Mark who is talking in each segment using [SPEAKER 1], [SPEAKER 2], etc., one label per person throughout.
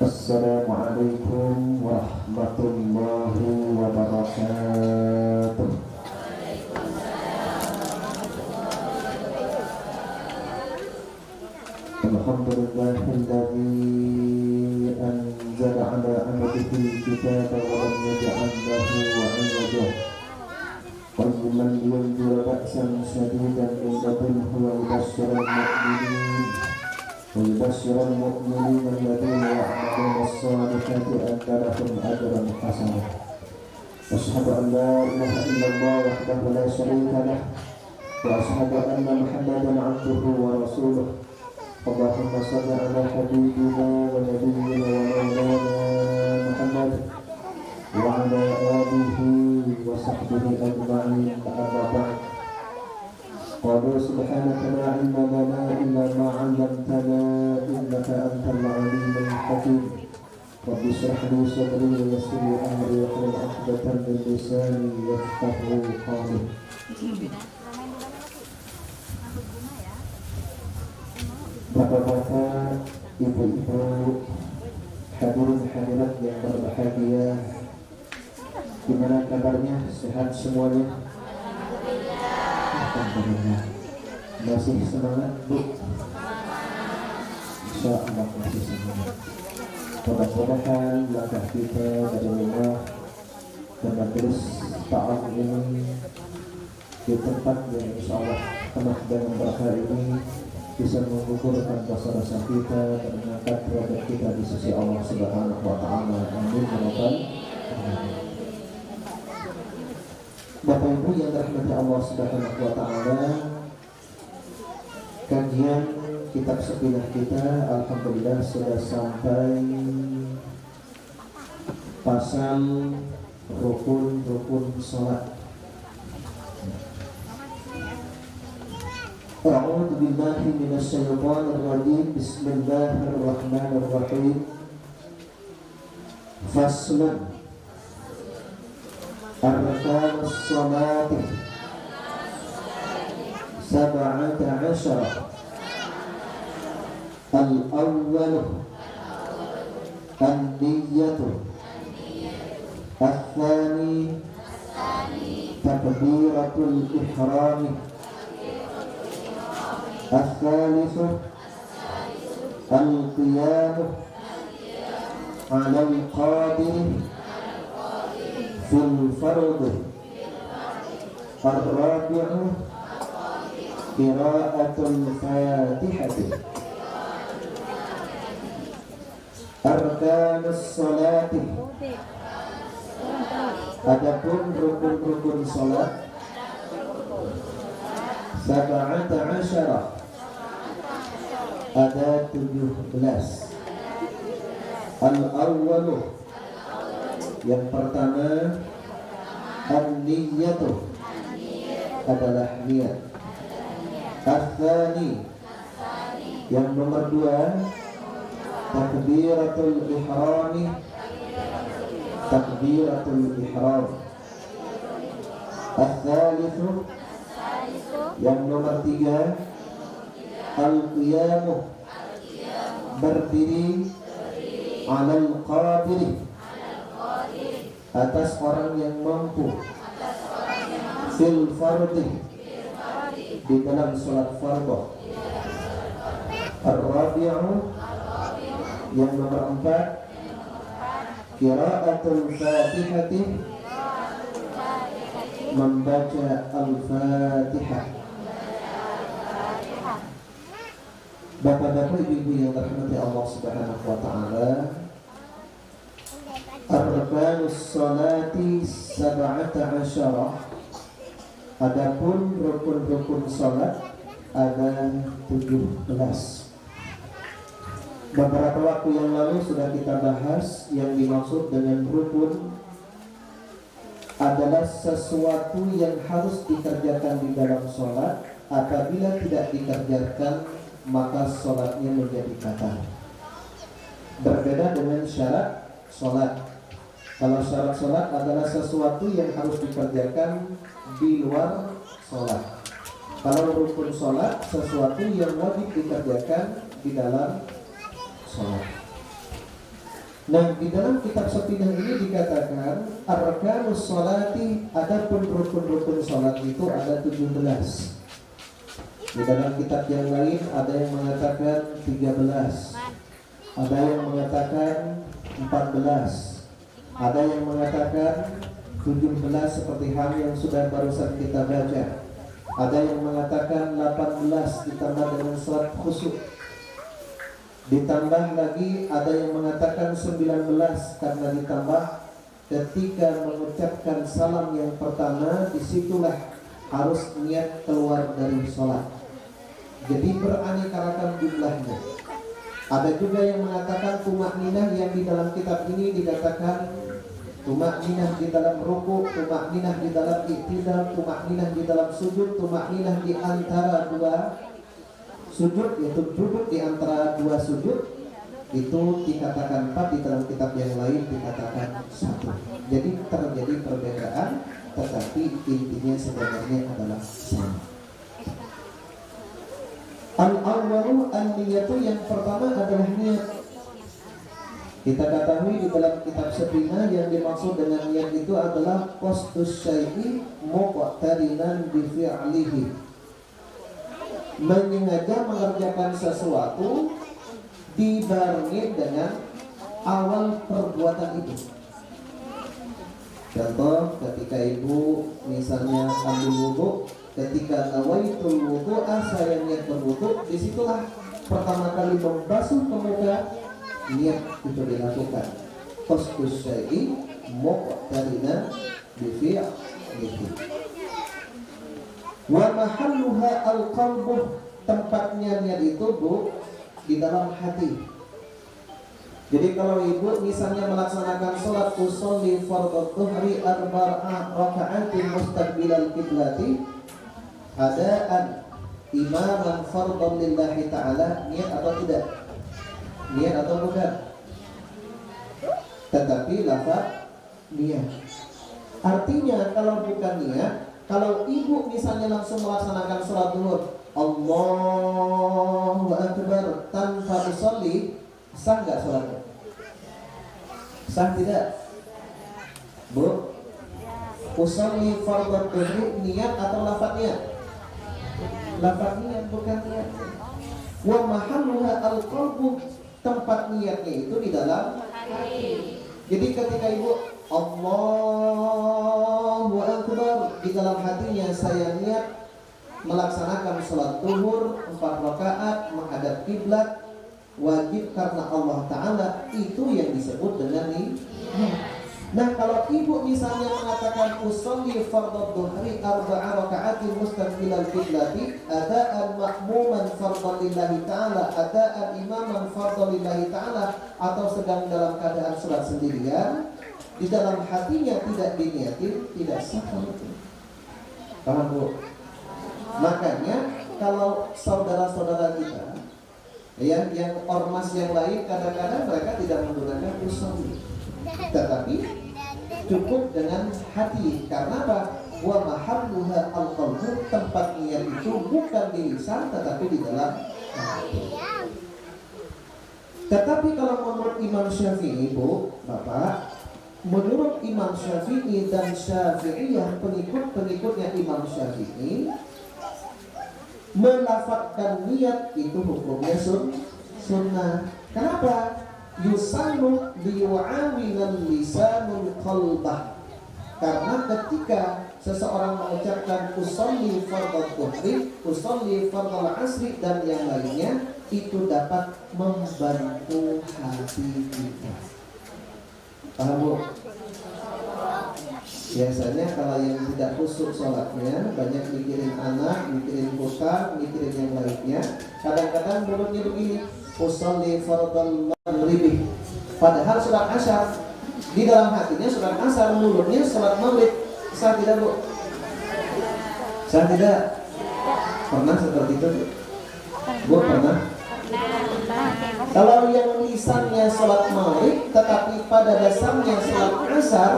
[SPEAKER 1] Assalamualaikum warahmatullahi wabarakatuh. Alhamdulillahilladzi anzala ala abdihi kitaba wa lam yaj'al lahu 'iwaja qayyiman liyunzira ba'san shadidan min ladunhu wa yubashshiral mu'minina alladhina ya'maluna as-salihati anna lahum ajran hasanah. Asyhadu an la ilaha illallah wahdahu la syarika lah wa asyhadu anna Muhammadan 'abduhu wa rasuluh. Allahumma shalli ala habibina wa nabiyyina wa maulana Muhammad wa ala alihi wa sahbihi ajma'in. Amma ba'd. Qala subhanaka la ilma lana illa ma 'allamtana innaka antal 'alimul hakim. Rabbi shrah li sadri wa yassir li amri wahlul 'uqdatam min lisani yafqahu qawli. Bapak-bapak, ibu-ibu, hadirin hadirat yang berbahagia, gimana kabarnya? Sehat semuanya? Alhamdulillah. Masih semangat, Bu? Insya Allah masih semangat. Mudah-mudahan langkah kita dari rumah dan terus ta'am ini di tempat yang insya Allah penuh dengan berkah ini bisa mengukurkan dosa-dosa kita dan mengangkat derajat kita di sisi Allah Subhanahu wa taala. Amin ya rabbal alamin. Bapak Ibu yang dirahmati Allah Subhanahu wa taala, kajian kitab sepilah kita alhamdulillah sudah sampai pasal rukun-rukun salat. A'udzu billahi minasy syaithanir rajim. Bismillahirrahmanirrahim. Faslun arkanus salati sab'ata 'asyara. Al-awwalu an-niyyatu, ats-tsani takbiratul ihrami, ats-tsalitsu al-qiyamu 'ala al-qadiri fil fardhi, ar-rabi'u qira'atul fatihati. Arkanus salati, adapun rukun-rukun salat, sab'ata 'asyara, ada 17. Al-awwalu, yang pertama, an-niyyatu, adalah niat. Ats-tsani, yang nomor 2, takbiratul ihrami, takbiratul ihram. Ats-tsalitsu, yang nomor 3, al-qiyamu, berdiri, 'alal qadiri, atas orang yang mampu, fil fardhi, di dalam salat fardhu. Ar-rabi'u, yang nomor 4, qira'atul fatihati, membaca al-fatihah. Bapak-bapak, ibu-ibu yang dirahmati Allah Subhanahu wa taala, arkanus salati sab'ata 'asyara, adapun rukun-rukun salat ada 17. Beberapa waktu yang lalu sudah kita bahas yang dimaksud dengan rukun adalah sesuatu yang harus dikerjakan di dalam sholat. Apabila tidak dikerjakan, maka sholatnya menjadi batal. Berbeda dengan syarat sholat. Kalau syarat sholat adalah sesuatu yang harus dikerjakan di luar sholat. Kalau rukun sholat, sesuatu yang wajib dikerjakan di dalam sholat. Nah, di dalam kitab Safinah ini dikatakan arkanus sholati, adapun rukun-rukun sholat itu ada 17. Di dalam kitab yang lain ada yang mengatakan 13, ada yang mengatakan 14, ada yang mengatakan 17 seperti hal yang sudah barusan kita baca. Ada yang mengatakan 18 ditambah dengan sholat khusyuk. Ditambah lagi ada yang mengatakan 19 karena ditambah ketika mengucapkan salam yang pertama, disitulah harus niat keluar dari sholat. Jadi beraneka ragam jumlahnya. Ada juga yang mengatakan tumakninah yang di dalam kitab ini dikatakan tumakninah di dalam ruku, tumakninah di dalam iktidal, tumakninah di dalam sujud, tumakninah di antara dua sujud, yaitu duduk di antara dua sujud. Itu dikatakan 4, di dalam kitab yang lain dikatakan 1. Jadi terjadi perbedaan, tetapi intinya sebenarnya adalah sama. Al-awwalu an-niyatu, yang pertama adalah niat. Kita ketahui di dalam kitab Safinah yang dimaksud dengan niat itu adalah qasdus syai'i muqtarinan bi fi'lihi, menyengaja mengerjakan sesuatu dibarengi dengan awal perbuatan itu. Contoh, ketika ibu misalnya ambil wudu, ketika nawaitul wudu'a, saya niat berwudu, disitulah pertama kali membasuh ke muka, niat itu dilakukan. Qasdus syai'i muqtarinan bi fi'lihi. Wa mahalluha al-qalbu, tempatnya niat itu Bu di dalam hati. Jadi kalau ibu misalnya melaksanakan sholat usolli fardhu dhuhri arba'a raka'atin mustaqbilal qiblati adaan imaman fardhan lillahi ta'ala, niat atau tidak? Niat atau bukan? Tetapi lafaz niat. Artinya kalau bukan niat, kalau ibu misalnya langsung melaksanakan sholat zuhur, Allahu Akbar tanpa usolli, sah nggak sholatnya? Sah tidak? Bu, usolli fardhu dhuhri niat atau lafaz niat? Lafaz niat, bukan niat. Wa mahalluha al-qalbu, tempat niatnya itu di dalam hati. Jadi ketika ibu Allahu Akbar, di dalam hatinya saya niat melaksanakan sholat zuhur 4 rakaat menghadap kiblat, wajib karena Allah Ta'ala, itu yang disebut dengan niat. Nah, kalau ibu misalnya mengatakan usolli fardhu dhuhri arba'a raka'atin mustaqbilal qiblati adaan ma'muman fardhan lillahi ta'ala, adaan imaman fardhan lillahi ta'ala, atau sedang dalam keadaan sholat sendirian, di dalam hatinya tidak diniatin, tidak sah itu. Paham Bu? Makanya kalau saudara-saudara kita yang ormas yang lain, kadang-kadang mereka tidak menggunakan usolli, tetapi cukup dengan hati. Karena apa? Wa mahalluha al-qalbu, tempat niat itu bukan di lisan tetapi di dalam hati. Tetapi kalau menurut Imam Syafi'i, Bu, Bapak, menurut Imam Syafi'i dan Syafi'iyah, pengikut-pengikutnya Imam Syafi'i, melafazkan niat itu hukumnya sunnah. Kenapa? Yusannu liyu'awinan lisanul qalbah. Karena ketika seseorang mengucapkan usolli fardhu dhuhri, usolli fardhu asri dan yang lainnya, itu dapat membantu hati kita. Paham Bu? Biasanya kalau yang tidak khusyuk sholatnya, banyak mikirin anak, mikirin hutang, mikirin yang lainnya. Kadang-kadang mulutnya begini, usolli fardhu maghrib, padahal sholat asar. Di dalam hatinya sholat asar, mulutnya sholat maghrib. Sah tidak Bu? Sah tidak? Pernah seperti itu Bu? Pernah? Kalau yang lisannya sholat maghrib tetapi pada dasarnya sholat asar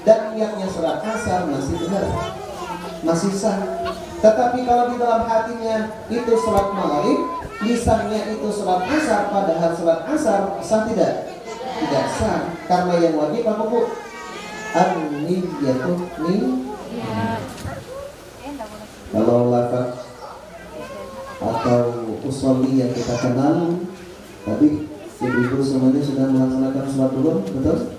[SPEAKER 1] dan niatnya sholat asar, masih benar, masih sah. Tetapi kalau di dalam hatinya itu sholat maghrib, lisannya itu sholat asar, padahal sholat asar, sah tidak? Tidak tidak sah. Karena yang wajib apa Bu? An-niyatu niyat. Kalau lafaz atau usolli yang kita kenal tadi, ibu-ibu semuanya sudah melaksanakan sholat duhur, betul?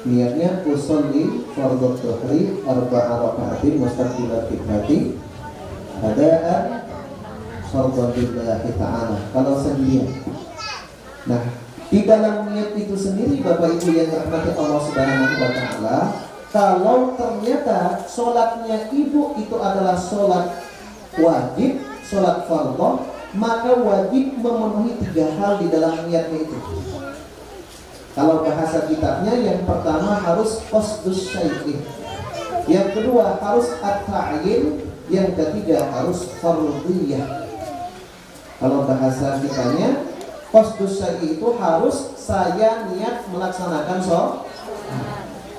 [SPEAKER 1] Niatnya usolli fardhu dhuhri arba'a raka'atin mustaqbilat qiblati adaan fardhu lillahi ta'ala. Kalau sendirian. Nah, di dalam niat itu sendiri Bapak Ibu yang dirahmati Allah Subhanahu wa taala, kalau ternyata sholatnya ibu itu adalah sholat wajib, sholat fardhu, maka wajib memenuhi 3 hal di dalam niatnya itu. Kalau bahasa kitabnya, yang pertama harus qasdus syai'in, yang kedua harus at-ta'yin, yang ketiga harus fardhiyah. Kalau bahasa kitanya, qasdus syai'in itu harus saya niat melaksanakan sholat.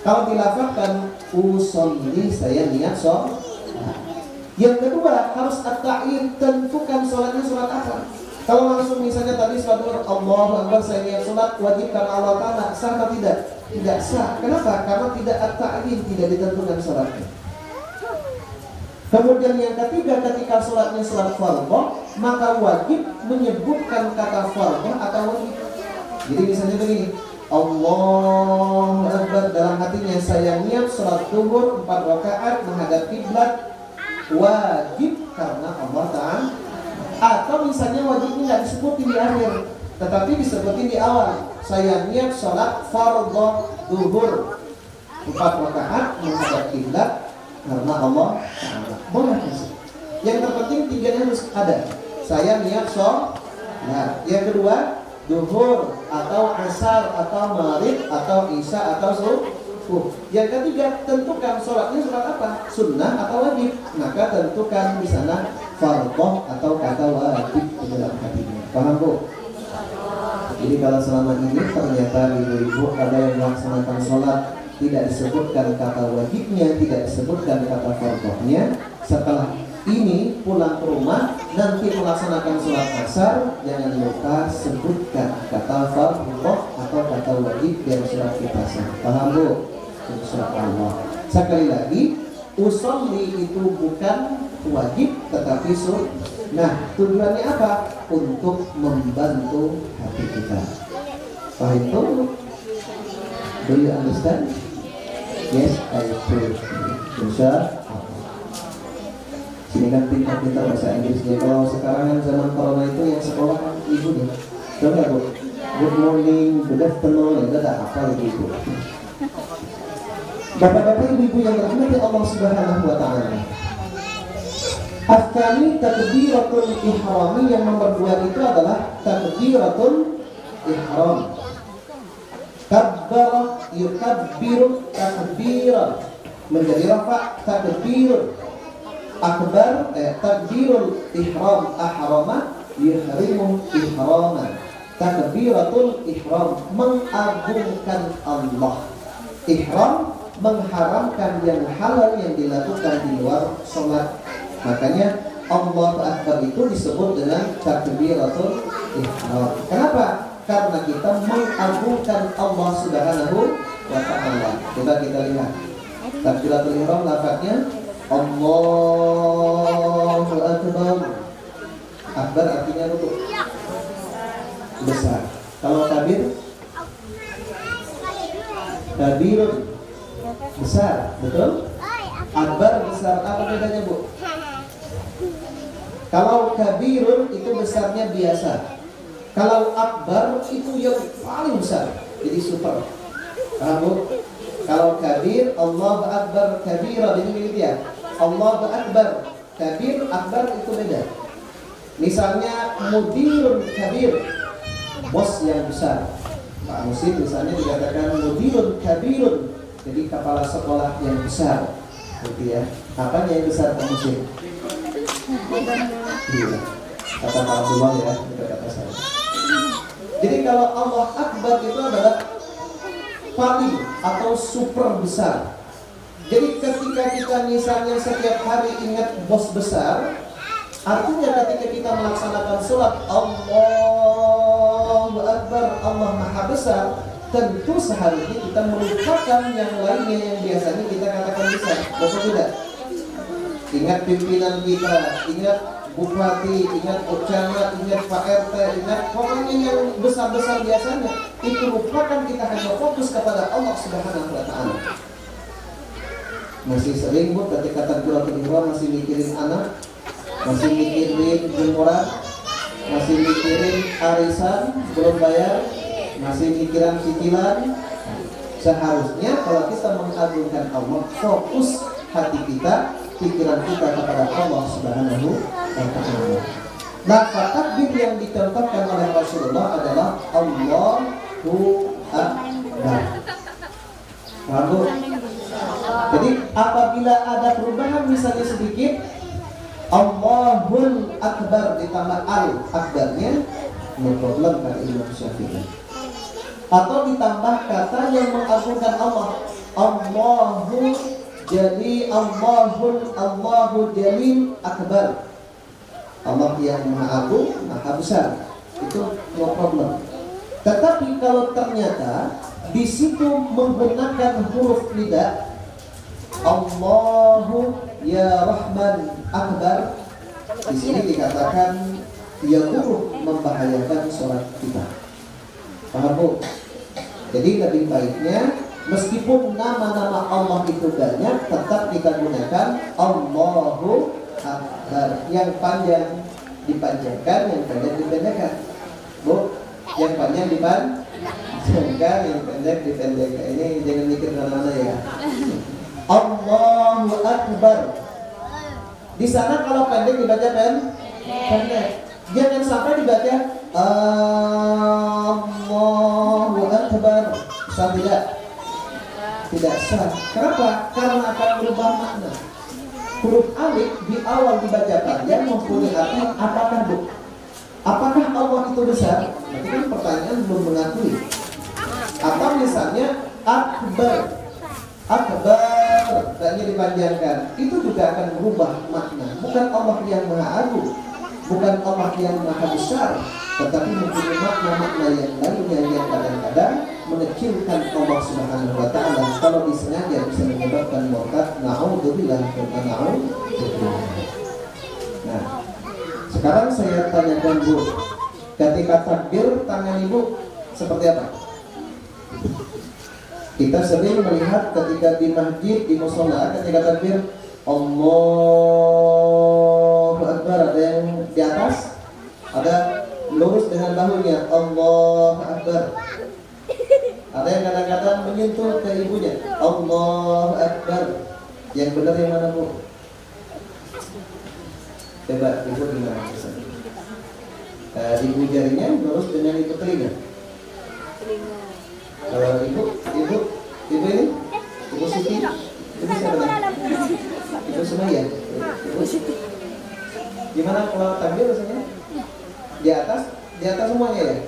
[SPEAKER 1] Kalau dilafazkan usolli, saya niat sholat. Yang kedua harus at-ta'yin, tentukan sholatnya sholat apa. Kalau langsung misalnya tadi sholat Allahu Akbar, saya niat sholat wajib karena Allah Ta'ala, sah atau tidak? Tidak sah. Kenapa? Karena tidak at-ta'yin, tidak ditentukan sholatnya. Kemudian yang ketiga, ketika sholatnya sholat fardhu, maka wajib menyebutkan kata fardhu atau wajib. Jadi misalnya begini, Allahu Akbar, dalam hatinya saya niat sholat duhur 4 rakaat menghadap kiblat, wajib karena Allah Ta'ala. Atau misalnya wajibnya nggak disebutin di akhir, tetapi disebutin di awal. Saya niat sholat fardhu duhur 4 rakaat menghadap kiblat karena Allah Ta'ala. Boleh sih. Yang terpenting 3-nya harus ada. Saya niat sholat. Nah, yang kedua duhur atau asar atau maghrib atau isya atau subuh. Yang ketiga, tentukan sholatnya sholat apa, sunnah atau wajib. Maka tentukan di sana fardhu atau kata wajib di dalam hatinya. Paham Bu? Jadi kalau selama ini ternyata ibu-ibu ada yang melaksanakan sholat tidak disebutkan kata wajibnya, tidak disebutkan kata fardhunya, setelah ini pulang ke rumah nanti melaksanakan sholat asar, jangan lupa sebutkan kata fardhu atau kata wajib yang sudah kita sah. Paham Bu? Insyaallah. Sekali lagi, usolli itu bukan wajib tetapi sunnah. Nah, tujuannya apa? Untuk membantu hati kita. Paham itu? Do you understand? Yes, I do. Insyaallah. Sini kan pintar-pintar bahasa Inggrisnya. Kalau sekarang kan zaman corona itu yang sekolah kan ibu nih. Tahu nggak Bu? Good morning, good afternoon, itu ada apa gitu. Bapak-bapak, ibu-ibu yang dirahmati Allah Subhanahu wa taala. Afkani takbiratul ihrami, yang nomor 2 itu adalah takbiratul ihram. Kabbara yukabbiru takbiran, menjadi rafa takbir. Akbar takbirul ihram, ahrama yuhrimu ihraman. Takbiratul ihram, mengagungkan Allah. Ihram mengharamkan yang halal yang dilakukan di luar sholat. Makanya Allahu Akbar itu disebut dengan takbiratul ihram. Kenapa? Karena kita mengagungkan Allah Subhanahu wa ta'ala. Coba kita lihat takbiratul ihram, lafaznya Allahu Akbar. Akbar artinya apa? Besar. Kalau kabir, kabirun, besar, betul? Akbar besar, apa bedanya Bu? Kalau kabirun itu besarnya biasa. Kalau akbar itu yang paling besar, jadi super. Paham Bu? Kalau kabir, Allahu Akbar kabira, ini begitu ya. Allahu Akbar kabir, akbar itu beda. Misalnya mudirun kabir, bos yang besar. Pak Musim misalnya dikatakan mudirun kabirun, jadi kepala sekolah yang besar, gitu ya. Apanya yang besar Pak Musim? Iya, kata Pak Abdullah ya, itu kata saya. Jadi kalau Allah Akbar itu adalah paling atau super besar. Jadi ketika kita misalnya setiap hari ingat bos besar, artinya ketika kita melaksanakan sholat Allahu Akbar Akbar, Allah Maha Besar, tentu seharusnya kita melupakan yang lainnya yang biasanya kita katakan besar. Betul tidak? Ingat pimpinan kita, ingat bupati, ingat camat, ingat Pak RT, ingat pokoknya yang besar-besar biasanya. Itu lupakan, kita hanya fokus kepada Allah Subhanahu wa Ta'ala. Masih sering bu ketika takbiratul ihram masih mikirin anak, masih mikirin jemuran, masih mikirin arisan belum bayar, masih mikiran cicilan. Seharusnya kalau kita mengagungkan Allah, fokus hati kita, pikiran kita kepada Allah Subhanahu wa Ta'ala. Maka takbir yang dicontohkan oleh Rasulullah adalah Allahu Akbar. Lalu, jadi apabila ada perubahan misalnya sedikit, Allahul Akbar ditambah al-akbarnya, no problem kata Imam Syafi'i. Atau ditambah kata yang mengagungkan Allah, Allahu jadi Allahu Jalil Akbar. Allah yang Maha Agung, Maha Besar. Itu no problem. Tetapi kalau ternyata di situ menggunakan huruf nida, Allahu ya Rahman Akbar, di sini dikatakan ya buruk, membahayakan sholat kita. Paham bu? Jadi lebih baiknya meskipun nama-nama Allah itu banyak, tetap kita gunakan Allahu Akbar. Yang panjang dipanjangkan, yang pendek dipendekkan. Bu, yang panjang dipanjangkan, yang pendek dipendekkan. Ini jangan mikir mana-mana ya. Allahu Akbar. Di sana kalau pendek dibaca pendek. Jangan sampai dibaca Allahu Akbar. Sah tidak? Tidak sah. Kenapa? Karena akan berubah makna. Huruf alif di awal dibaca panjang mempunyai arti apakah bu? Apakah Allah itu besar? Berarti kan pertanyaan belum mengakui. Atau misalnya Akbar, Akbar, tanya dipanjangkan, itu juga akan berubah makna. Bukan Allah yang Maha Agung, bukan Allah yang Maha Besar, tetapi mempunyai makna-makna yang lainnya yang kadang-kadang mengecilkan Allah Subhanahu wa Ta'ala. Kalau disengaja bisa menyebabkan murtad. Na'udzubillah wa na'udzubillah. Nah, sekarang saya tanyakan bu, ketika takbir tangan ibu seperti apa? Kita sering melihat ketika di masjid, di mushola, ketika takbir Allahu Akbar, ada yang di atas, ada lurus dengan bahunya Allahu Akbar. Ada yang kadang-kadang menyentuh ke ibunya Allahu Akbar. Yang benar yang mana bu? Coba ibu gimana? Ibu jarinya lurus dengan itu telinga. Kalau ibu ini, ibu Siti, ibu siapa namanya? Ibu Sumaya. Ibu Siti. Gimana kalau takbir rasanya? Di atas semuanya ya.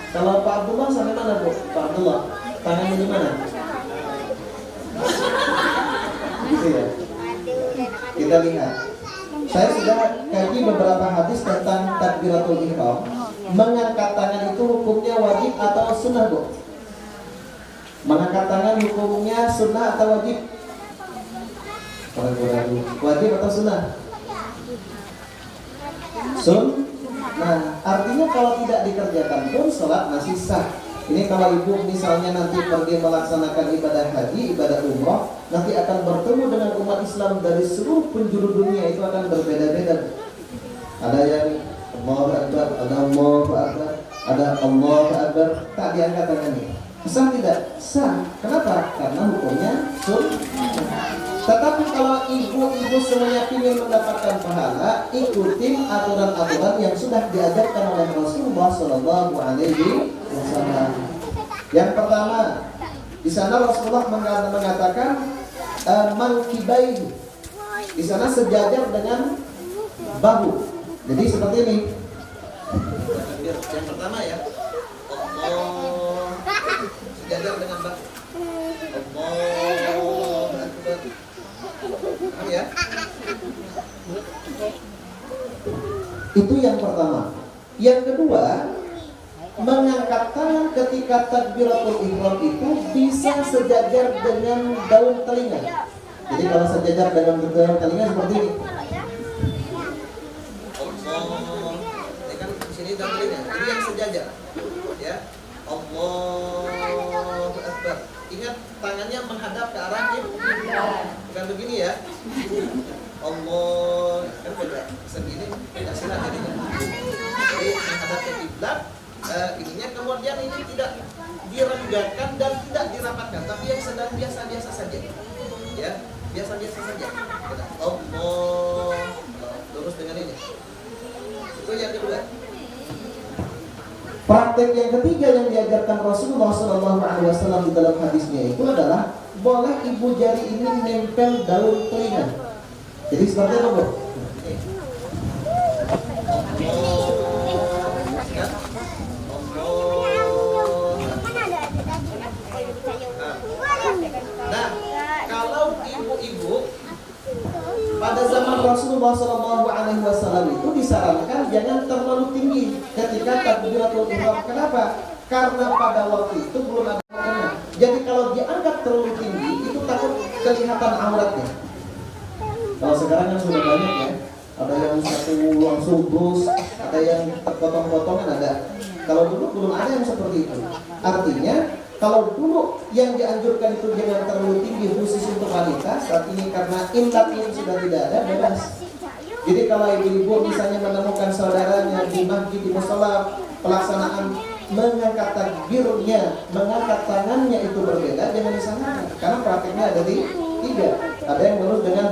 [SPEAKER 1] Kalau Pak Abdullah sampai mana bu? Pak Abdullah, tangannya di mana? Ya. Kita lihat. Saya sudah kaji beberapa hadis tentang takbiratul ihram. Mengangkat tangan itu hukumnya wajib atau sunnah bu? Mengangkat tangan hukumnya sunnah atau wajib? Wajib atau sunnah? Nah, artinya kalau tidak dikerjakan pun sholat masih sah. Ini kalau ibu misalnya nanti pergi melaksanakan ibadah haji, ibadah umrah, nanti akan bertemu dengan umat Islam dari seluruh penjuru dunia, itu akan berbeda-beda. Ada yang Allahu Akbar, ada Allahu Akbar, ada Allahu Akbar, tak diangkat tangannya. Sah tidak? Sah. Kenapa? Karena hukumnya sunnah. Tetapi kalau ibu-ibu semuanya ingin mendapatkan pahala, ikutin aturan-aturan yang sudah diajarkan oleh Rasulullah Sallallahu Alaihi Wasallam. Yang pertama, di sana Rasulullah mengatakan mangkibai, di sana sejajar dengan bahu. Jadi seperti ini. Yang pertama ya, Allah sejajar dengan bahu. Allah Akbar. Ya. Itu yang pertama. Yang kedua, mengangkat tangan ketika takbiratul ihram itu bisa sejajar dengan daun telinga. Jadi kalau sejajar dengan daun telinga seperti ini. Ini kan di sini daun telinga. Ini yang sejajar. Ya. Allahu Akbar. Ingat tangannya menghadap ke arah kiblat. Bukan begini ya. Allah kan beda segini, beda silat jadinya. Jadi menghadap ke kiblat. Ininya kemudian ini tidak direnggakan dan tidak dirapatkan, tapi yang sedang biasa-biasa saja, ya biasa-biasa saja. Allah lurus dengan ini. Itu yang kedua. Praktek yang ketiga yang diajarkan Rasulullah SAW di dalam hadisnya itu adalah boleh ibu jari ini nempel daun telinga. Jadi seperti apa, Bu? Nah, kalau ibu-ibu pada zaman Rasulullah SAW itu disarankan jangan terlalu tinggi ketika takbiratul ihram. Kenapa? Karena pada waktu itu belum ada makanan. Jadi kalau diangkat terlalu tinggi itu takut kelihatan auratnya. Kalau sekarang kan sudah banyak ya. Ada yang satu langsung terus, ada yang terpotong-potongan ada. Kalau dulu belum ada yang seperti itu. Artinya kalau dulu yang dianjurkan itu jangan terlalu tinggi khusus untuk wanita, saat ini karena ilatnya sudah tidak ada, bebas. Jadi kalau ibu-ibu misalnya menemukan saudaranya di masjid, di musala, pelaksanaan mengangkat takbirnya, mengangkat tangannya itu berbeda, jangan disamakan. Karena prakteknya ada di tiga. Ada yang lurus dengan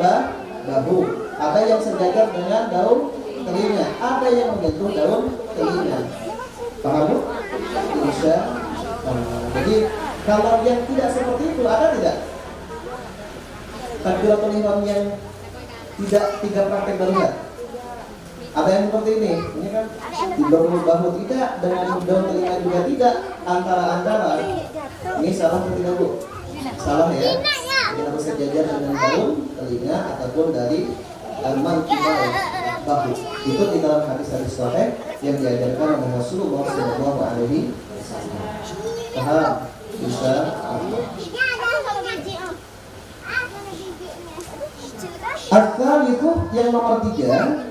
[SPEAKER 1] bahu, ada yang sejajar dengan daun telinga, ada yang menyentuh daun telinga. Paham Bu? Bisa. Jadi kalau yang tidak seperti itu ada tidak? Takbiratul ihram yang tidak praktek darurat. Ada yang seperti ini kan di bahu tidak, dengan daun telinga juga tidak, antara. Ini salah atau tidak Bu? Salah ya. Ini harus sejajar dengan daun telinga ataupun dari mankibat bahu. Itu di dalam hadis-hadis sahih yang diajarkan oleh Rasulullah SAW. Paham? Bisa? Al-Thalithu yang nomor 3,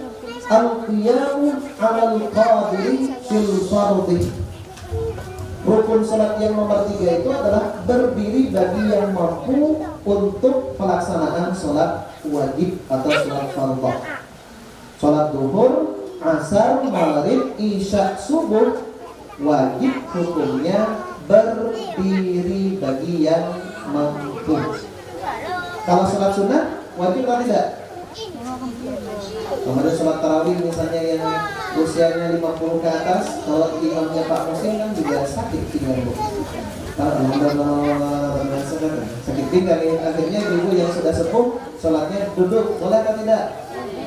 [SPEAKER 1] al-qiyamu 'alal qadiri fil fardhi. Rukun salat yang nomor 3 itu adalah berdiri bagi yang mampu untuk pelaksanaan salat wajib atau salat fardhu. Salat zuhur, asar, maghrib, isya, subuh wajib hukumnya berdiri bagi yang mampu. Kalau salat sunnah wajib atau tidak? Kemudian sholat tarawih misalnya yang usianya 50 ke atas, kalau imamnya Pak Musim kan juga sakit pinggang. Sakit pinggang nih. Akhirnya ibu yang sudah sepuh sholatnya duduk, boleh atau tidak?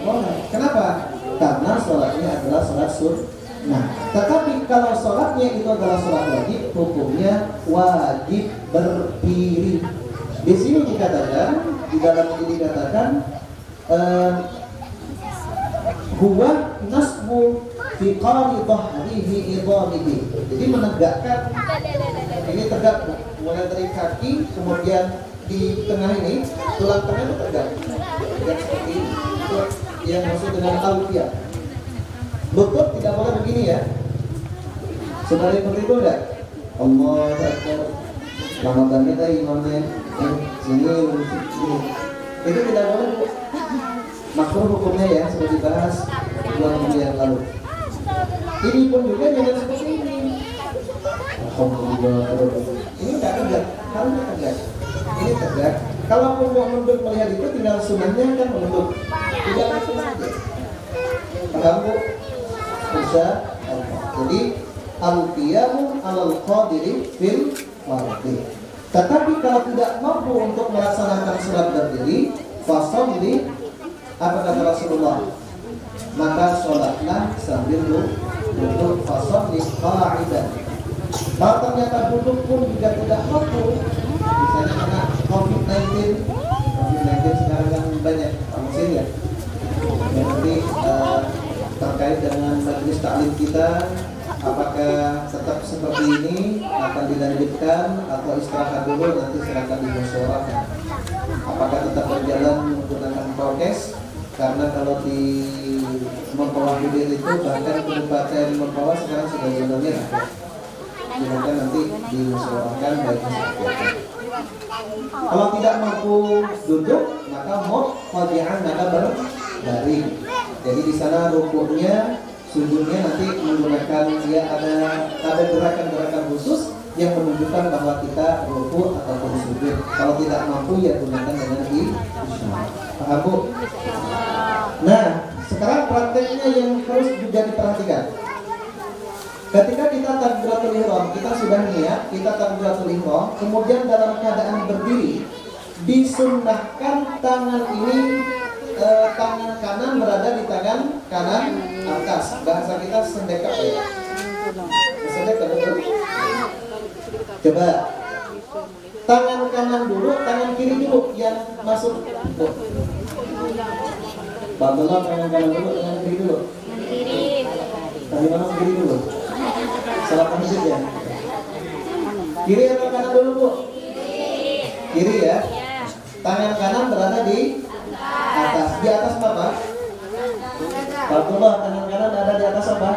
[SPEAKER 1] Boleh. Kenapa? Karena sholatnya adalah sholat sunnah. Tetapi kalau sholatnya itu adalah sholat wajib, hukumnya wajib berdiri. Di sini dikatakan, di dalam ini dikatakan huwa nasbu fi qari dhahrihi idhamihi. Jadi menegakkan, ini tegak mulai dari kaki, kemudian di tengah ini tulang tengah itu tegak. Dan seperti itu yang maksud dengan al-qiyam. Lutut tidak boleh begini ya. Sudah seperti itu enggak? Allah Akbar. Ramadan kita imamnya sini. Itu tidak boleh. Makruh hukumnya ya, sudah dibahas 2 minggu yang lalu. Ini pun juga jangan seperti ini. Alhamdulillah. Ini tidak tegak, harusnya tegak. Ini tegak. Kalaupun mau menunduk melihat itu, tinggal sunahnya kan menunduk. Tidak langsung saja. Paham Bu? Bisa. Jadi al-qiyamu 'alal qadiri fil fardhi. Tetapi kalau tidak mampu untuk melaksanakan salat berdiri, fasholli, apa kata Rasulullah? Maka sholatlah sambil duduk, fasholli qa'idan. Kalau ternyata duduk pun juga tidak mampu, misalnya karena COVID-19 sekarang kan banyak vaksin ya. Yang nanti terkait dengan majelis taklim kita apakah tetap seperti ini akan dilanjutkan atau istirahat dulu, nanti silakan dimusyawarahkan. Apakah tetap berjalan menggunakan prokes? Karena kalau di Mempawah Hilir itu bahkan Kabupaten Mempawah sekarang sudah zona merah. Silakan nanti dimusyawarahkan baiknya seperti apa. Kalau tidak mampu duduk, maka faji'an, maka berbaring. Jadi di sana rukuknya, sujudnya nanti menggunakan ada gerakan-gerakan khusus yang menunjukkan bahwa kita rukuk ataupun sujud. Kalau tidak mampu ya gunakan dengan isyarat. Paham Bu? Nah, sekarang prakteknya yang harus juga diperhatikan. Ketika kita takbiratul ihram, kita sudah niat, kita takbiratul ihram, kemudian dalam keadaan berdiri, disunnahkan tangan ini, tangan kanan berada di tangan kanan atas. Bahasa kita sendekap ya. Sendekap betul. Coba tangan kanan dulu, tangan kiri dulu yang masuk. Bantulah tangan kanan dulu, tangan kiri dulu.
[SPEAKER 2] Kiri.
[SPEAKER 1] Tadi mana kiri dulu? Salah tahajud ya. Kiri atau kanan dulu Bu? Kiri ya. Tangan kanan berada di atas. Di atas apa? Bantulah tangan kanan ada di atas apa?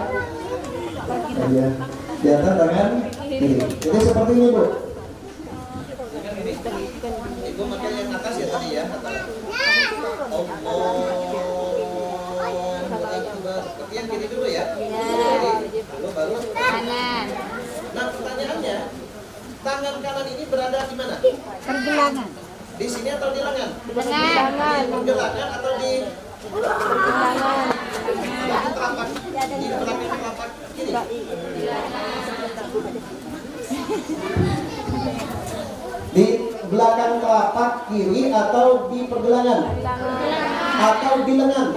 [SPEAKER 1] Iya. Di atas tangan kiri. Jadi seperti ini Bu. Ibu makan yang atas ya tadi ya. Seperti yang kiri dulu ya. Baru
[SPEAKER 2] Kanan.
[SPEAKER 1] Nah pertanyaannya, tangan kanan ini berada di mana?
[SPEAKER 2] Pergelangan.
[SPEAKER 1] Di sini atau di lengan?
[SPEAKER 2] Lengan.
[SPEAKER 1] Di pergelangan atau di
[SPEAKER 2] Pergelangan.
[SPEAKER 1] telapak? Di belakang telapak kiri. Di belakang telapak kiri atau di pergelangan? Atau di lengan?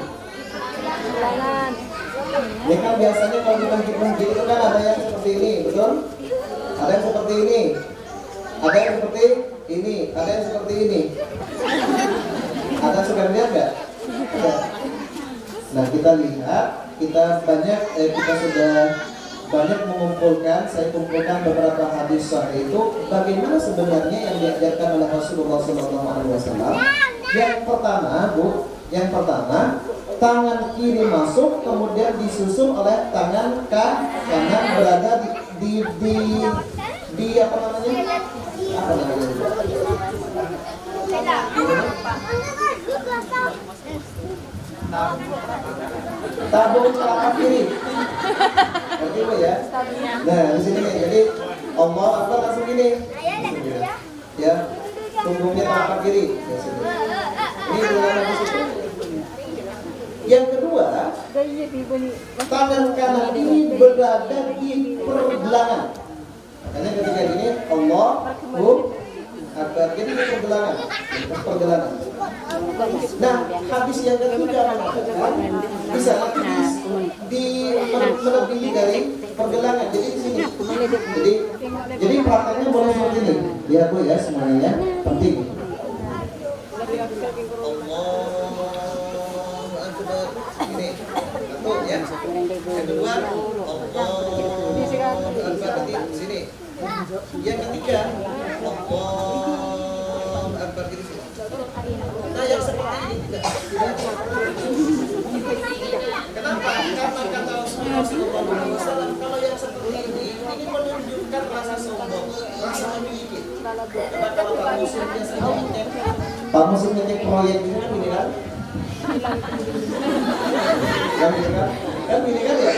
[SPEAKER 2] Lengan.
[SPEAKER 1] Ini kan biasanya kalau di masjid itu kan ada yang seperti ini, betul? Ada yang seperti ini, ada yang seperti ini, ada yang seperti ini. Ada yang sudah lihat nggak? Ya. Nah kita lihat, kita sudah banyak mengumpulkan, saya kumpulkan beberapa hadis sahih itu bagaimana sebenarnya yang diajarkan oleh Rasulullah SAW. Yang pertama, Bu, tangan kiri masuk, kemudian disusul oleh tangan kanan berada di apa namanya? Tabung telapak kiri. Oke Bu ya. Nah di sini nih, jadi Allah Akbar langsung gini. Ya, punggungnya telapak kiri. Ini dengan di situ. Yang kedua, tangan kanan ini berada di pergelangan. Makanya ketika gini, Allahu Akbar, jadi pergelangan. Nah, hadis yang ketiga mengatakan bisa melebihi dari pergelangan. Jadi di sini. Jadi prakteknya boleh seperti ini. Lihat Bu ya semuanya, penting. Ini satu ya. Yang kedua sini. Yang ketiga Akbar di sini. Nah yang seperti ini tidak. Kenapa? Karena kata Rasulullah SAW, kalau yang seperti ini menunjukkan rasa sombong, rasa memiliki. Coba kalau Pak Muslim biasanya ngecek, Pak Muslim ngecek proyek ini kan ini kan? Kan ini kan ya?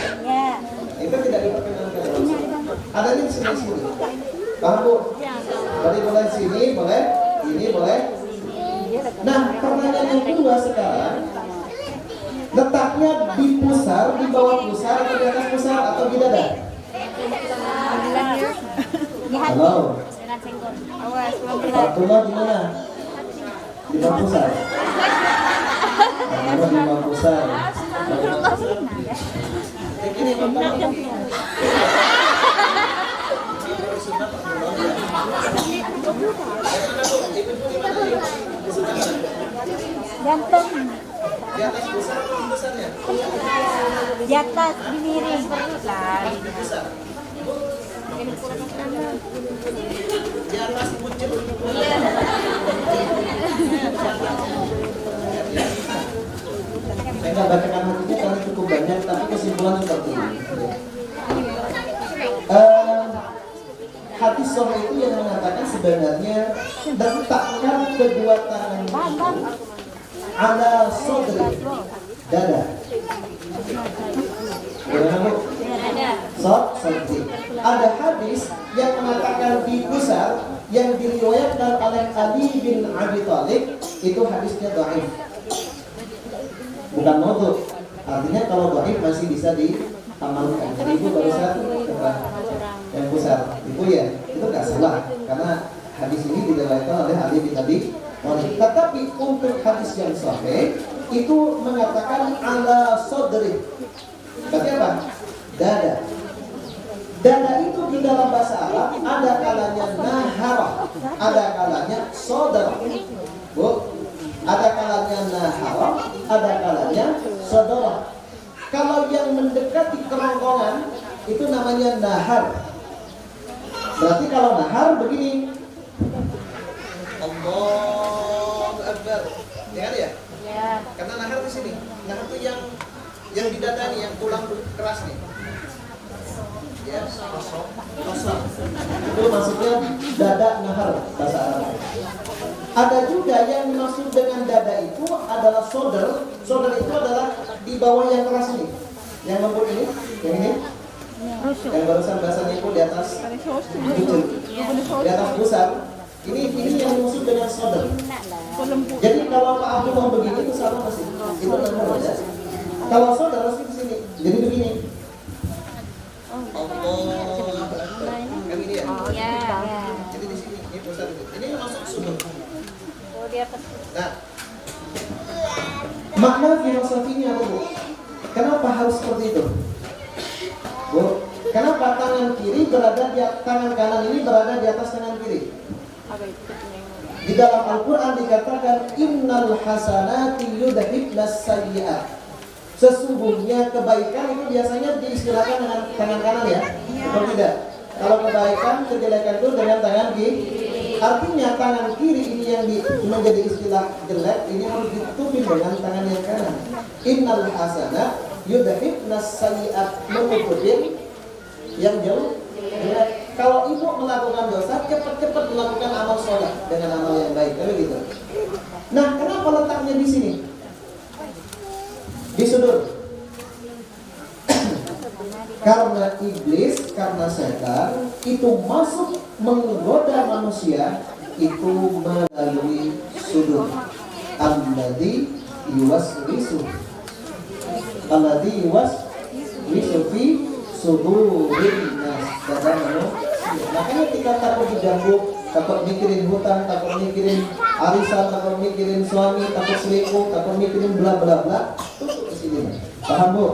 [SPEAKER 1] Itu tidak diperkenankan. Ada di sini. Paham Bu? Tadi boleh sini, boleh ini, boleh. Nah, pertanyaan yang kedua sekarang, letaknya di pusar, di bawah pusar, atau di atas pusar, atau di dada? Halo. Fatullah di mana? Di bawah pusar. Di bawah pusar. Ini
[SPEAKER 2] gantung
[SPEAKER 1] di atas pusar atau di pusarnya?
[SPEAKER 2] Di atas, di miring. Lah.
[SPEAKER 1] Di atas buncit. Saya nggak bacakan hatinya karena cukup banyak, tapi kesimpulan seperti ini. Hadis sahih itu yang mengatakan sebenarnya letakkan kedua tangan ala sodri, dada. Gimana Bu? Sodri. Ada hadis yang mengatakan di pusar yang diriwayatkan oleh Ali bin Abi Thalib, itu hadisnya dhaif. Bukan maudhu. Artinya kalau dhaif masih bisa diamalkan. Jadi Ibu barusan yang pusar itu ya, itu nggak salah karena hadis ini diriwayatkan oleh Ali bin Abi Thalib. Tetapi untuk hadis yang sahih itu mengatakan ala sodri. Berarti apa? Dada. Dada itu di dalam bahasa Arab ada kalanya nahara, ada kalanya sodar. Bu, ada kalanya nahara, ada kalanya sodara. Kalau yang mendekati kerongkongan itu namanya nahar. Berarti kalau nahar begini. Allahu Akbar. Ingat ya?
[SPEAKER 2] Ya.
[SPEAKER 1] Karena nahar di sini. Nahar itu yang di dada nih, yang tulang keras nih. Ya, kosong. Itu maksudnya dada nahar bahasa Arab. Ada juga yang dimaksud dengan dada itu adalah shoulder. Shoulder itu adalah di bawah yang keras ini. Yang lembut ini, yang ini. Yang barusan bahasanya itu di atas bucul, di atas pusar. Ini yang dimaksud dengan shoulder. Jadi kalau Pak Abdul mau begini itu sama pasti. Itu nahar aja. Kalau shoulder harus di sini. Jadi begini. Yang ini ya?
[SPEAKER 2] Oh ya.
[SPEAKER 1] Jadi di sini, ini pusat itu. Ini masuk sudut.
[SPEAKER 2] Oh di atas.
[SPEAKER 1] Nah, makna filosofinya apa Bu? Kenapa harus seperti itu? Bu, kenapa tangan kiri berada di tangan kanan ini berada di atas tangan kiri? Di dalam Al-Quran dikatakan innal hasanati yudhibnas sayyi'at. Sesungguhnya kebaikan itu biasanya diistilahkan dengan tangan kanan ya, atau tidak? Kalau kebaikan, kejelekan itu dengan tangan kiri. Artinya tangan kiri ini yang menjadi istilah jelek ini harus ditutupin dengan tangan yang kanan. Innal hasanat yudhibnas sayyi'at, menutupin yang jauh jelek. Kalau ibu melakukan dosa, cepat-cepat melakukan amal soleh dengan amal yang baik, tapi gitu. Nah, kenapa letaknya di sini? Di sudut. Karena iblis, karena setan itu masuk menggoda manusia itu melalui sudut. Alladzi yuwaswisu fi sudurin nas. Makanya kita takut diganggu, takut mikirin hutang, takut mikirin arisan, takut mikirin suami, takut selingkuh, takut mikirin bla bla bla. Tuh kesini. Paham Bu?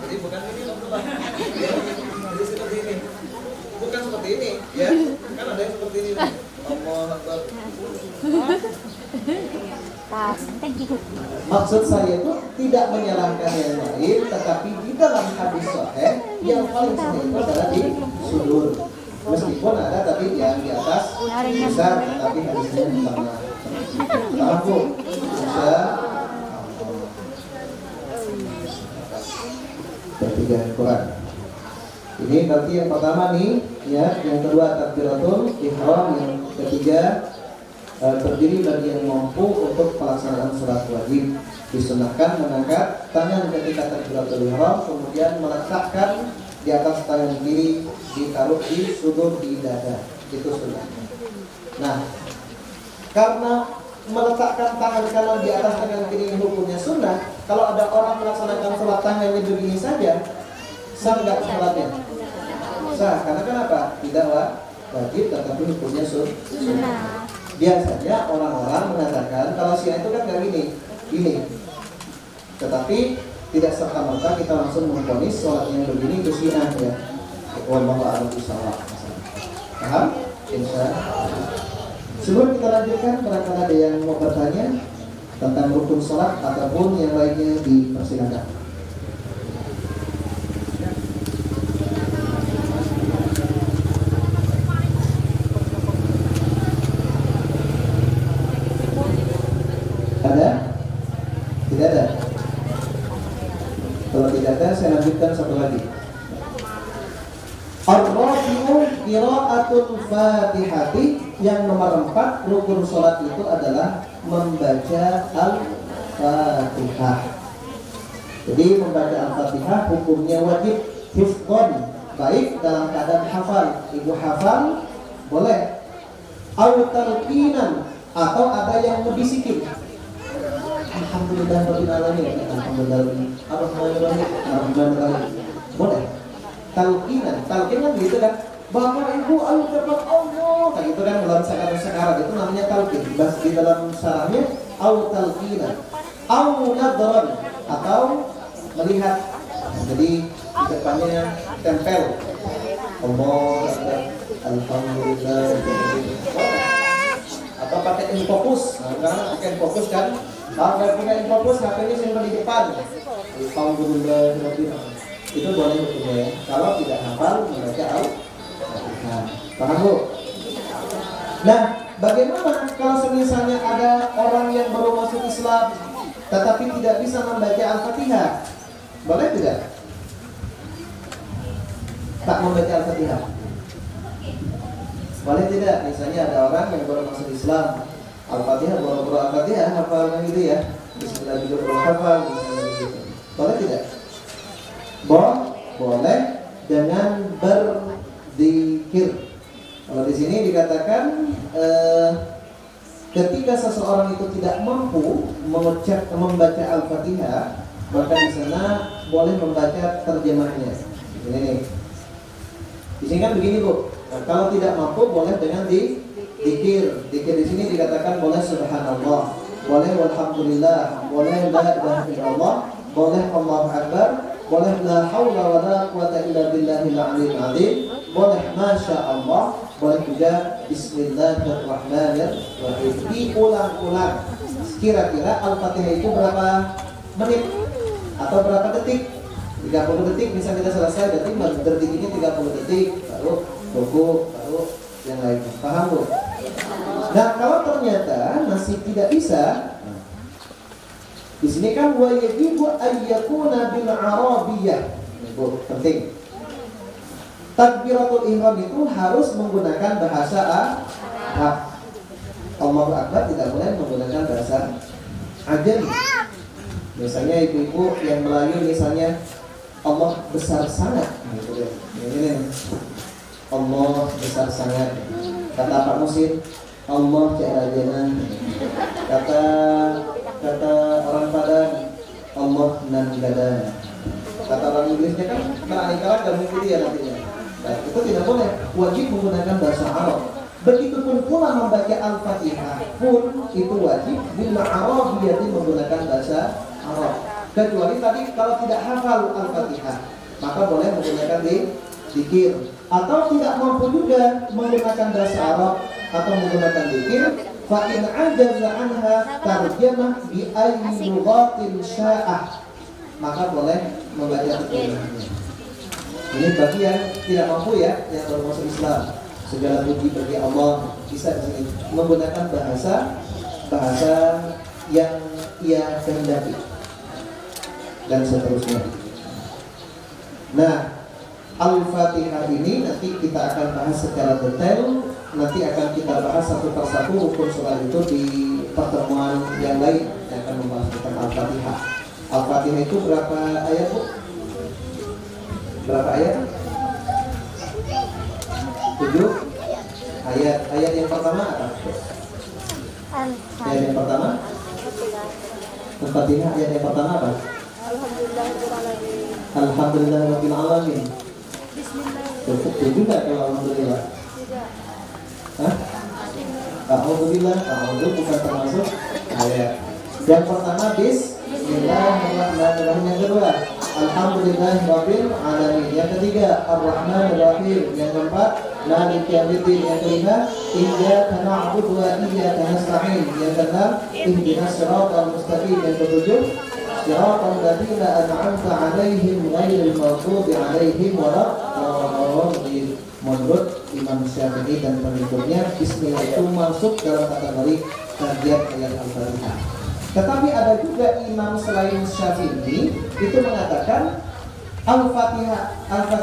[SPEAKER 1] Jadi bukan ini ya, jadi seperti ini. Bukan seperti ini, ya. Kan ada yang seperti ini. Allah Akbar. Maksud saya itu tidak menyalahkan yang lain, tetapi di dalam hadis sahih yang paling sahih itu adalah di sudur. Meskipun ada tapi yang di atas besar, tapi hadisnya sama. Paham Bu? Bisa. Ketiga Quran. Ini berarti yang pertama nih, ya. Yang kedua takbiratul ihram, yang ketiga terdiri bagi yang mampu untuk pelaksanaan sholat wajib. Disunahkan mengangkat tangan ketika takbiratul ihram, kemudian meletakkan di atas tangan kiri, ditaruh di sudut di dada. Itu sunnahnya. Nah, karena meletakkan tangan kanan di atas tangan kiri hukumnya sunnah, kalau ada orang melaksanakan sholat tangannya begini saja, sah nggak sholatnya? Sah, karena kenapa? Tidak wajib, tetapi hukumnya sunnah. Biasanya orang-orang mengatakan kalau syiah itu kan nggak gini. Tetapi tidak serta-merta kita langsung memvonis sholat yang begini itu syiah ya. Wallahu a'lam bishawab. Paham? Insya Allah. Sebelum kita lanjutkan, barangkali ada yang mau bertanya tentang rukun sholat ataupun yang lainnya, dipersilakan. Ada? Tidak ada? Kalau tidak ada, saya lanjutkan satu lagi. Ar-rabi'u qira'atul Fatihati. Yang nomor 4, rukun sholat itu adalah membaca Al-Fatihah. Jadi membaca Al-Fatihah hukumnya wajib hifdhon, baik dalam keadaan hafal. Ibu hafal boleh, au talqinan, atau ada yang membisikin. Alhamdulillah rabbil alamin, alhamdulillah alhamdulillah, boleh. Talqinan gitu kan. Bapak Ibu ayo dapat Allah, kayak gitu kan dalam sekarang itu namanya talqin. Bahasa di dalam syarahnya au talqinan, au nadran, atau melihat. Jadi di depannya tempel Allah, alhamdulillah, atau pakai infokus. Nah, sekarang pakai infokus kan. Kalau punya infokus, HP-nya simpan di depan. Alhamdulillah, itu boleh hukumnya ya. Kalau tidak hafal membaca Al-Fatihah. Paham Bu? Nah, bagaimana kalau misalnya ada orang yang baru masuk Islam tetapi tidak bisa membaca Al-Fatihah? Boleh tidak? Tak membaca Al-Fatihah? Boleh tidak? Misalnya ada orang yang baru masuk Islam, Al-Fatihah, baru Al-Fatihah, hafal gitu ya. Bismillah juga belum hafal, misalnya begitu. Boleh tidak? Boleh dengan berzikir. Kalau di sini dikatakan ketika seseorang itu tidak mampu membaca Al-Fatihah, maka di sana boleh membaca terjemahnya. Ini nih. Di sini kan begini Bu. Nah, kalau tidak mampu boleh dengan dikir. Dikir di sini dikatakan boleh subhanallah, boleh walhamdulillah, boleh la ilaha illallah, boleh Allahu akbar, boleh la haula wala quwata illa billahil aliyyil azim, boleh masya Allah, boleh juga bismillahirrahmanirrahim. Diulang-ulang. Kira-kira Al-Fatihah itu berapa menit atau berapa detik? 30 detik misalnya kita selesai, berarti berdirinya 30 detik, baru ruku, baru yang lain. Paham Bu? Nah, kalau ternyata masih tidak bisa, di sini kan wa yajibu ayyakuna bil arabiyyah. Bu, penting. Takbiratul ihram itu harus menggunakan bahasa Arab. Allahu Akbar tidak boleh menggunakan bahasa Ajami. Misalnya ibu-ibu yang Melayu misalnya Allah besar sangat gitu ya. Ini Allah besar sangat. Kata Pak Musin, Allah Ca'rajana. Kata orang Padang, Allah nan gadana. Kata orang Inggrisnya kan beraneka ragam gitu ya nantinya. Nah, itu tidak boleh, wajib menggunakan bahasa Arab. Begitupun pula membaca Al-Fatihah pun itu wajib bil arabiyyah, menggunakan bahasa Arab. Kecuali tadi kalau tidak hafal Al-Fatihah, maka boleh menggunakan dzikir. Atau tidak mampu juga menggunakan bahasa Arab atau menggunakan dzikir, fa in ajaza anha tarjamah bi ayyi lughatin sya'ah, maka boleh membaca terjemahannya. Ini bagi yang tidak mampu ya, yang baru masuk Islam. Segala puji bagi Allah, bisa di sini menggunakan bahasa yang ia kehendaki dan seterusnya. Nah, Al-Fatihah ini nanti kita akan bahas secara detail. Nanti akan kita bahas satu persatu rukun sholat itu di pertemuan yang lain yang akan membahas tentang Al-Fatihah. Al-Fatihah itu berapa ayat Bu? Berapa ayat? 7 ayat. Ayat yang pertama apa? Ayat yang pertama? Al-Fatihah ayat yang pertama apa? Alhamdulillah rabbil alamin. Cukup juga kalau alhamdulillah. Hah? Alhamdulillah, alhamdulillah bukan termasuk ayat. Yang pertama bismillahirrahmanirrahim. Yang kedua Alhamdulillahirabbil alamin. Yang ketiga, Ar-Rahmanir Rahim. Yang keempat, Maliki Yaumiddin. Yang kelima, Iyyaka na'budu wa iyyaka nasta'in. Yang keenam, Ihdinas siratal mustaqim. Yang ketujuh, Siratal ladzina an'amta 'alaihim ghairil maghdubi 'alaihim waladdallin. Menurut Imam Syafi'i dan pengikutnya, Bismillah itu masuk dalam kategori kajian ayat Al-Fatihah. Tetapi ada juga imam selain Syafi'i itu mengatakan Al-Fatihah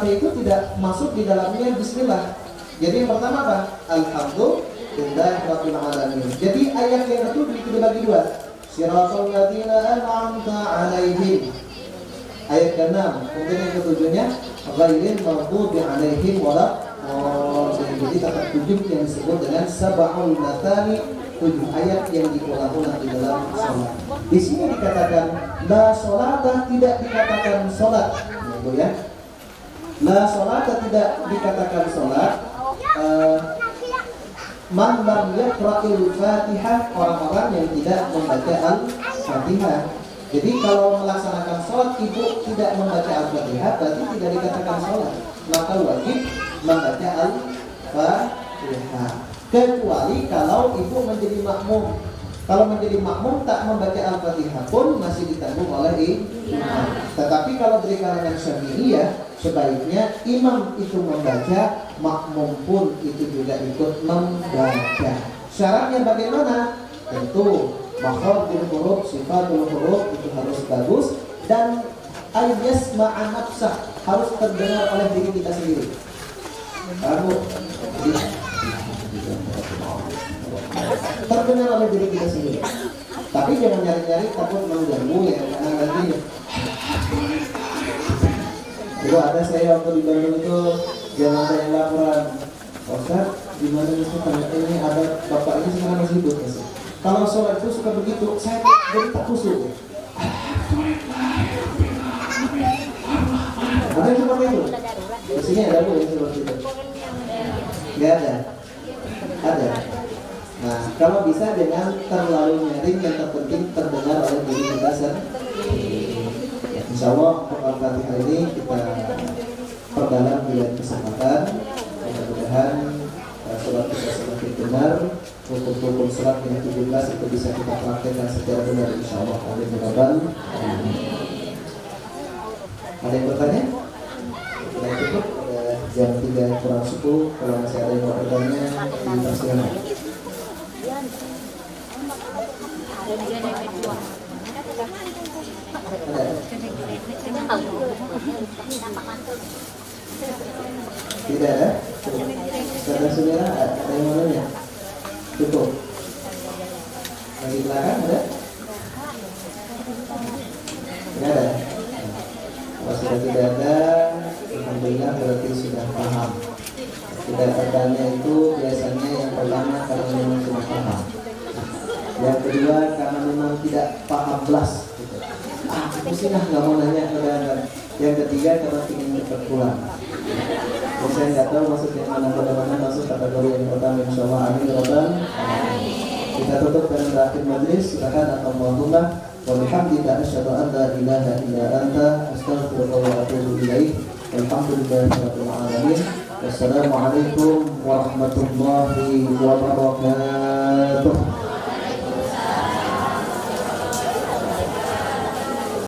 [SPEAKER 1] itu tidak masuk di dalamnya Bismillah. Jadi yang pertama apa? Alhamdulillahirabbil alamin. Jadi ayat yang itu dibagi dua. Siratal ladzina an'amta 'alaihim. Ayat ke-6. Kemudian yang ketujuhnya ghairil maghdubi 'alaihim waladdallin. Jadi kata 7 yang disebut dengan sab'ul matani, 7 ayat yang diulang-ulang di dalam salat. Di sini dikatakan la sholata, tidak dikatakan salat. Itu ya. La sholata tidak dikatakan salat. Man lam yaqra'il Fatihah, orang-orang yang tidak membaca Al-Fatihah. Jadi kalau melaksanakan sholat ibu tidak membaca Al-Fatihah, berarti tidak dikatakan sholat. Maka wajib membaca Al-Fatihah. Kecuali kalau ibu menjadi makmum. Kalau menjadi makmum tak membaca Al-Fatihah pun masih ditanggung oleh imam. Tetapi kalau dari kalangan Syafi'iyah, sebaiknya imam itu membaca, makmum pun itu juga ikut membaca. Syaratnya bagaimana? Tentu makharijul huruf, sifatul huruf itu harus bagus, dan ayyasma'a nafsah, harus terdengar oleh diri kita sendiri. Kamu terdengar oleh diri kita sendiri. Tapi jangan nyari-nyari takut mengganggu ya, karena nanti itu ada saya waktu di Bandung itu jangan ada yang laporan, Ustaz gimana ini ada bapak ini sekarang masih hidup ya. Kalau sholat itu suka begitu, saya jadi tak khusyuk. Ada yang seperti itu? Di sini ada yang seperti itu? Nggak ada? Ada. Nah, kalau bisa dengan terlalu nyaring, yang terpenting terdengar oleh diri kita sendiri. Insya Allah untuk Al-Fatihah ini kita perdalam di lain kesempatan. Mudah-mudahan sholat kita semakin benar, rukun-rukun sholat yang 17 itu bisa kita praktekkan secara benar insya Allah. Amin ya rabbal alamin. Ada yang bertanya? Sudah cukup, jam 3 kurang 10. Kalau masih ada yang mau bertanya, dipersilakan. Tidak ada? Saudara-saudara ada yang mau nanya? Cukup. Lagi belakang ada? Tidak ada? Kalau sudah tidak ada, alhamdulillah berarti sudah paham. Tidak bertanya itu biasanya yang pertama karena memang sudah paham. Yang kedua karena memang tidak paham belas gitu. Pusing lah nggak mau nanya kadang-kadang. Yang ketiga karena ingin cepat pulang. Saya nggak tahu maksudnya mana masuk kategori yang pertama insyaallah. Amin ya rabbal alamin. Kita tutup dengan berakhir majlis. Silakan Allahumma wa bihamdika asyhadu an la ilaha illa anta astaghfiruka wa atubu ilaik. Alhamdulillahirabbil alamin. Wassalamualaikum warahmatullahi wabarakatuh.